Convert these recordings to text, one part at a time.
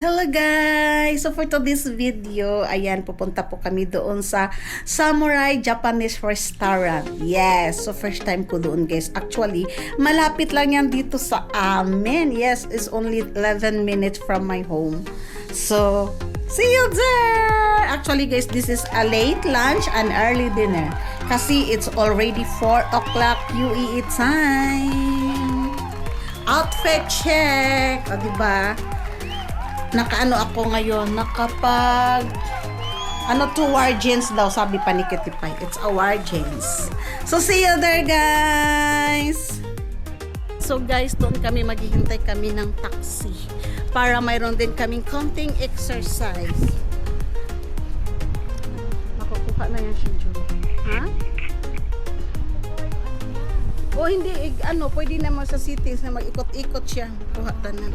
Hello guys! So for today's video, ayan, pupunta po kami doon sa Samurai Japanese Restaurant. Yes! So first time ko doon guys. Actually, malapit lang yan dito sa amin. Yes, it's only 11 minutes from my home. So, see you there! Actually guys, this is a late lunch and early dinner. Kasi it's already 4 o'clock UAE time. Outfit check! O diba? Nakaano ako ngayon, nakapag two war jeans daw, sabi pa ni Kitipay. It's a war jeans. So see you there guys. So guys, doon kami maghihintay kami ng taxi para mayroon din kaming konting exercise. Makukuha na yan siya, Joe. Ha? O hindi, pwede naman sa cities na mag-ikot-ikot siya. Kuha tanan.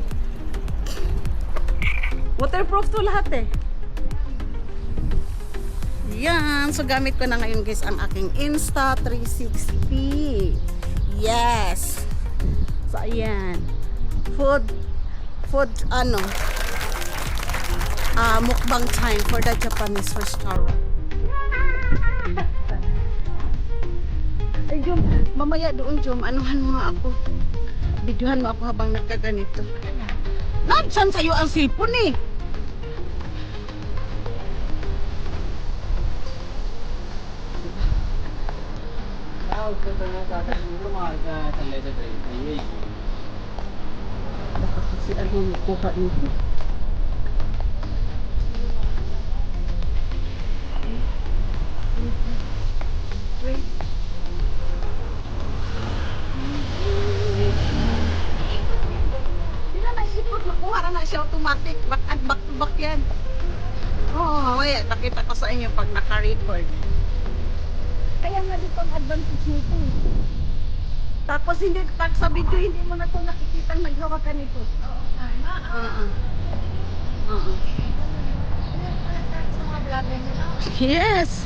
Waterproof to lahat eh. Yan. So, gamit ko na ngayon guys ang aking Insta360. Yes. So, ayan. Food, mukbang time for the Japanese restaurant. Ay, Jom. Mamaya doon, Jom. Anuhan mo ako. Videohan mo ako habang nagkaganito. Saan sa'yo ang cellphone eh? Baka kasi ano nakuha nito. Nakuha na siya automatic. Back to back yan. Oo, wait. Nakita ko sa inyo pag naka-record. Kaya nga dito ang advantage nito. Tapos hindi, pag sa video, hindi mo na ito nakikita naghawa ka nito. Oo, tama. Sa mga vlogger nila. Yes!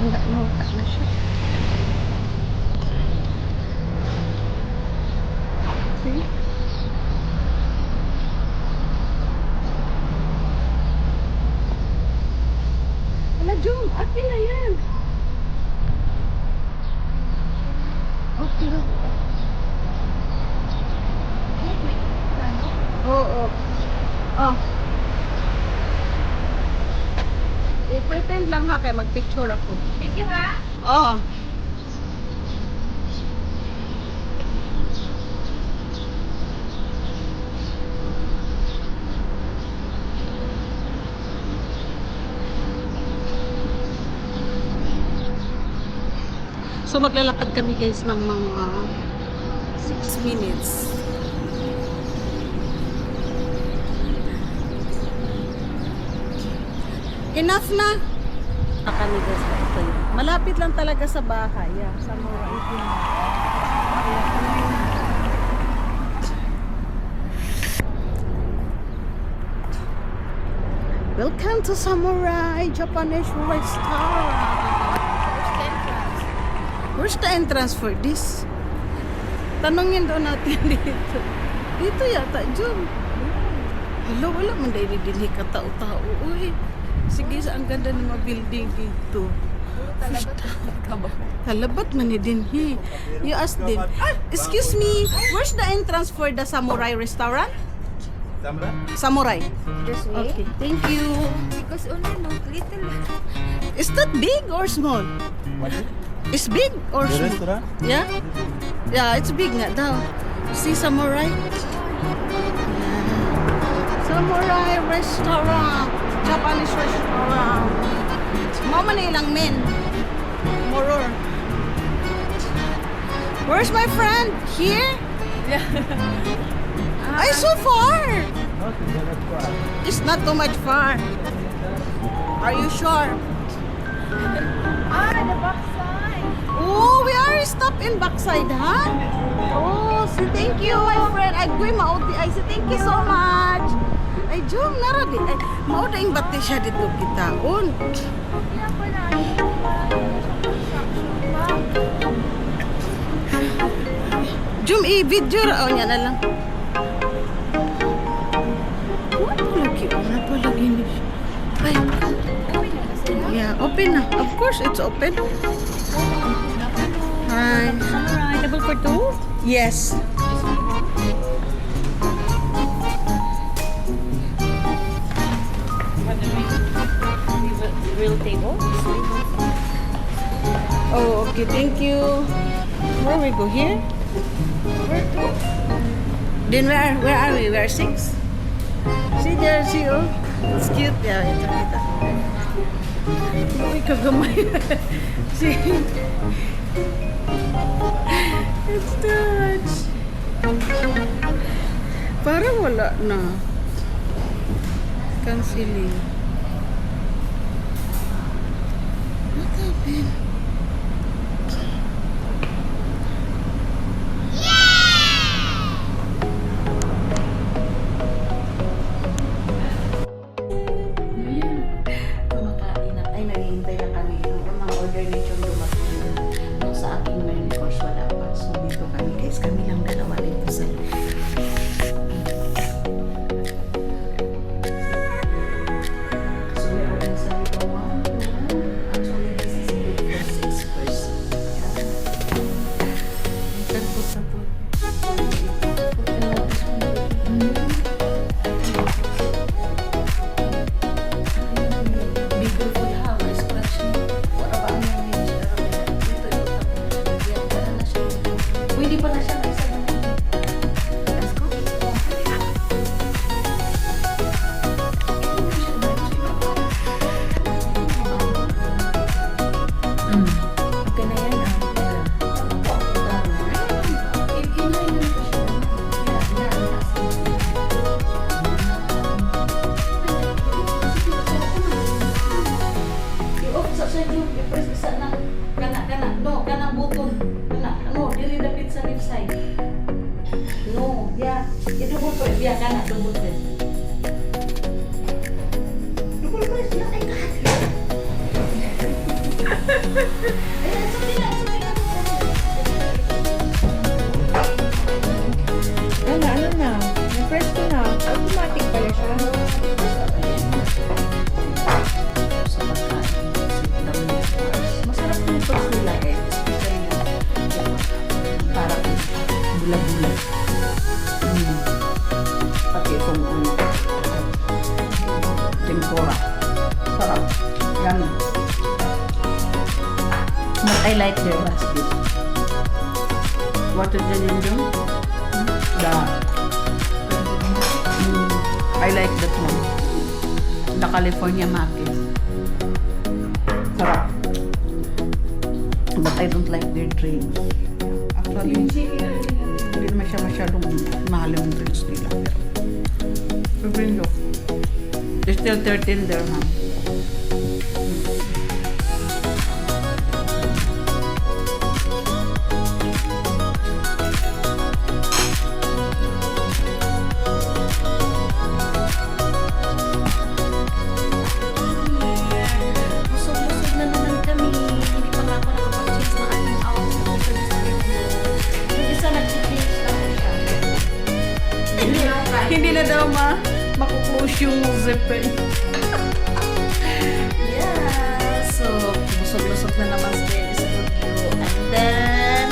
Wala na siya. See? Wala, Jom. Akin na yan. Okay lang. Oo. Oh. I-pretend lang ha, kaya mag-picture ako. Picture ha? Oo. So maglalakad kami guys ng mga 6 minutes. Enough na. Kami guys, ito yun. Malapit lang talaga sa bahay. Yeah, Samurai. Welcome to Samurai Japanese Restaurant. Where's the entrance for this? Tanongin daw natin dito. Dito yata, Jom. Hello, wala man dahil dinhi ka tao-tao. Uy, sige, ang ganda ng mga building dito. Talabat man din he. You ask them, excuse me, where's the entrance for the Samurai Restaurant? Samurai. This way? Okay, thank you. Because only no little. Is that big or small? What? It's big or The small? restaurant? Yeah? Yeah, it's big nga daw. See Samurai? Samurai Restaurant. Japanese restaurant. Mama na ilang men. Moror. Where's my friend? Here? Yeah. Ay, so far! Not that far. It's not too much far. Are you sure? The backside. Oh, we are stop in backside, ha? Oh, say thank you, my friend. Ay, kuy maudi. Ay, say thank you so much. Ay, Jom, naradi. Ay, mauda yung bati siya dito kita. Un. Yeah, pala. Zoom i-video ra. O, niya na lang. What lagi? Ano pa lagi ni siya? Ay, Uwi na ba sila? yeah, open na. Of course, it's open. Hi. Samurai, double for two? Yes. Real table? Oh, okay. Thank you. Where we go here? Where to? Then where are we? We are 6. See there, see oh. It's cute. Yeah, ito. Uy, kagamay. See? It's touch. Parang wala na. Canceling. What happened? Kumakain na. Ay, naghihintay na kami. Yung unang order ni Chong dumating. Nung sa aking main course, wala pa. So, dito kami guys. Kami lang dalawa dito sa so, we are inside the one. Actually, this is good for 6 person. Yeah. Ikan po sa to. Beautiful house, scratching. Wala ba ang yung range? Dito yung tapos. Yan, para na siya. Pwede pa na siya mag-isa na. Let's go. Okay na yan ah. Inayin na ko siya. I-off sa yung i-press isa na kanang button dili dapit sa left side i-double press double press ya ay ayan sabi na Ano na? Na-press ko na. Automatic pala siya. sa pagkain. Masarap yung sauce nila eh. Especially yung parang bulag-bulag. Pati itong tempura. Sarap. Yummy. But I like their basket. What is the name doon? I like that one. The California Market. Sarap. But I don't like their drinks. Actually, hindi naman siya masyadong mahal yung drinks nila. Pero look. They're still 13 dirham. Busog-busog na naman kami. Hindi pa nga ako nakapag-change ng aking outfit. Yung isa nag-change na ako siya. Hindi na daw makuklose yung zip eh. Yeah. So, busog-busog na naman sa studio. And then,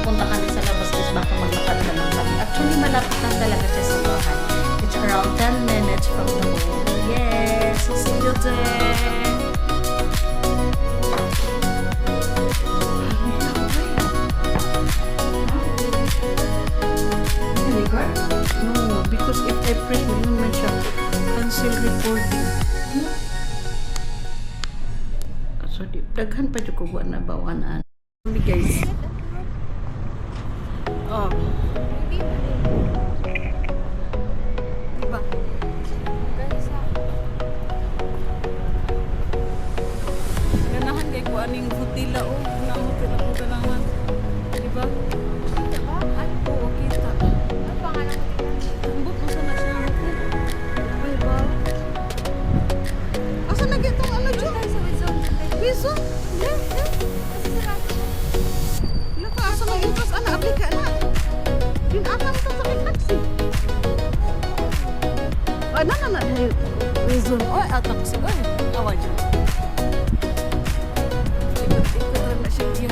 pupunta kami sa labas guys. Baka maglakad ka lang kami. Actually, malapit lang talaga siya sa bahay. It's around 10 minutes from the home. Yes. So, see you there. No, because if I press, hindi naman siya cancel recording. So, daghan pa dyan ko buwan na bawanan. Hindi guys. Oh. Diba? Ganahan kay ko aning hutila o. Hutila ko ganahan. Diba? Oo, kita. Ano pangalan mo dito? Ambot mo sana siya. Ay ba? Asa na gitong ano dyan? Tayo sa Wizon. Piso? Yeah, yeah. Kasi sarado. Laka, asa nga interest? Ana, aplika na. Ano na reason? Oy, atak si oy. Awa dyan. Ikot-ikot na siya dyan.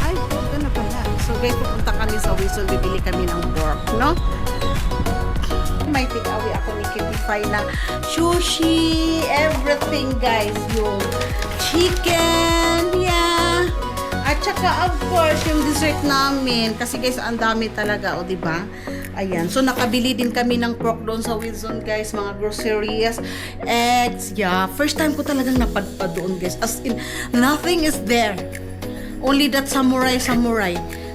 Ay, ito na pala. So guys, pupunta kami sa Wilson. Bibili kami ng pork, no? May take-away ako ni Kitty Pie na sushi, everything guys. Yung chicken, yeah. At saka of course, yung dessert namin. Kasi guys, ang dami talaga, o diba? Ayan. So, nakabili din kami ng pork doon sa Wilson, guys. Mga groceries, eggs, yeah. First time ko talagang napadpad doon, guys. As in, nothing is there. Only that samurai.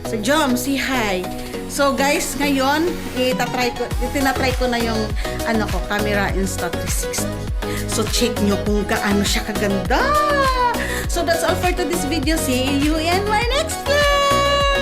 So, Jom, say hi. So, guys, ngayon, tinatry ko na yung, camera Insta360. So, check nyo kung gaano siya kaganda. So, that's all for today's video. See you in my next vlog.